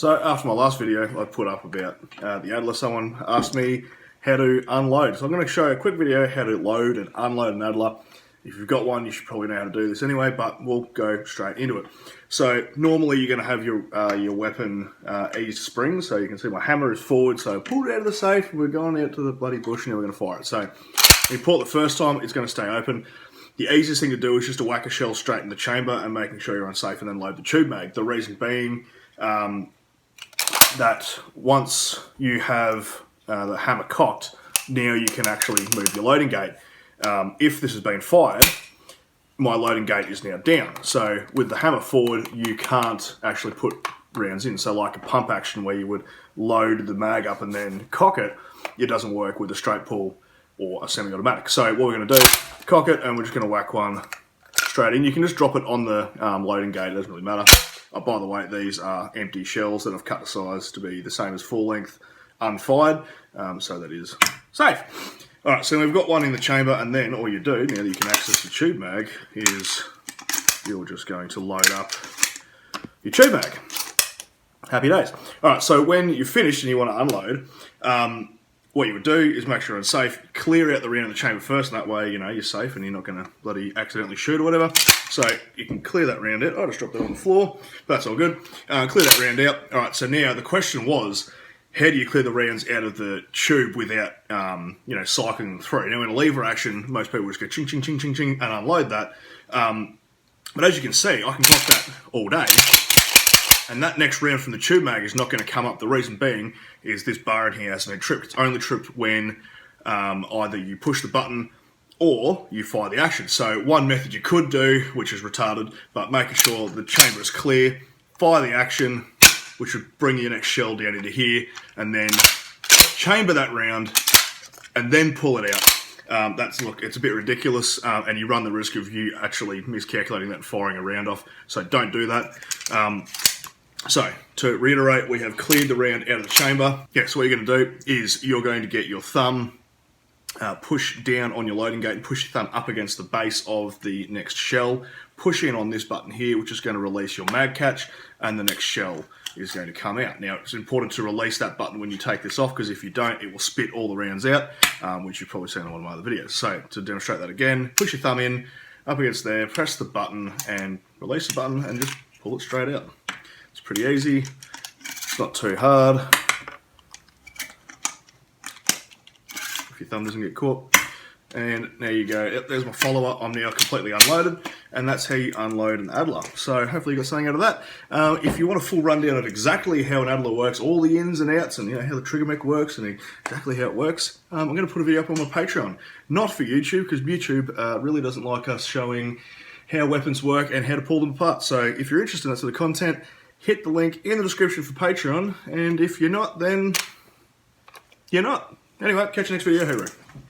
So after my last video I put up about the Adler, someone asked me how to unload. So I'm going to show you a quick video how to load and unload an Adler. If you've got one, you should probably know how to do this anyway, but we'll go straight into it. So normally you're going to have your weapon eased spring. So you can see my hammer is forward, so I pulled it out of the safe, we're going out to the bloody bush and now we're going to fire it. So when you pull it the first time, it's going to stay open. The easiest thing to do is just to whack a shell straight in the chamber and making sure you're unsafe, and then load the tube mag. The reason being that once you have the hammer cocked, now you can actually move your loading gate. If this has been fired, my loading gate is now down. So with the hammer forward, you can't actually put rounds in. So like a pump action where you would load the mag up and then cock it, it doesn't work with a straight pull or a semi-automatic. So what we're going to do, cock it, and we're just going to whack one straight in. You can just drop it on the loading gate, it doesn't really matter. Oh, by the way, these are empty shells that I've cut the size to be the same as full length, unfired, so that is safe. Alright, so we've got one in the chamber, and then all you do, now that you can access your tube mag, is you're just going to load up your tube mag. Happy days. Alright, so when you're finished and you want to unload, what you would do is make sure it's safe, clear out the round of the chamber first, and that way, you know, you're safe and you're not going to bloody accidentally shoot or whatever. So you can clear that round out. I just dropped it on the floor, but that's all good. Clear that round out. Alright, so now the question was, how do you clear the rounds out of the tube without, you know, cycling them through? Now in a lever action, most people just go ching, ching, ching, ching, ching, and unload that. But as you can see, I can cock that all day, and that next round from the tube mag is not going to come up. The reason being is this bar in here hasn't been tripped. It's only tripped when either you push the button or you fire the action. So one method you could do, which is retarded, but making sure the chamber is clear, fire the action, which would bring your next shell down into here, and then chamber that round, and then pull it out. Look, it's a bit ridiculous, and you run the risk of you actually miscalculating that and firing a round off, so don't do that. So, to reiterate, we have cleared the round out of the chamber. Yeah, so what you're going to do is you're going to get your thumb, push down on your loading gate and push your thumb up against the base of the next shell. Push in on this button here, which is going to release your mag catch, and the next shell is going to come out. Now, it's important to release that button when you take this off, because if you don't, it will spit all the rounds out, which you've probably seen in one of my other videos. So, to demonstrate that again, push your thumb in, up against there, press the button, and release the button, and just pull it straight out. It's pretty easy, it's not too hard. If your thumb doesn't get caught. And there you go, yep, there's my follower. I'm now completely unloaded, and that's how you unload an Adler. So hopefully you got something out of that. If you want a full rundown of exactly how an Adler works, all the ins and outs, and you know how the trigger mech works, and exactly how it works, I'm going to put a video up on my Patreon. Not for YouTube, because YouTube really doesn't like us showing how weapons work and how to pull them apart. So if you're interested in that sort of content, hit the link in the description for Patreon, and if you're not, then you're not. Anyway, catch you next video, hooroo.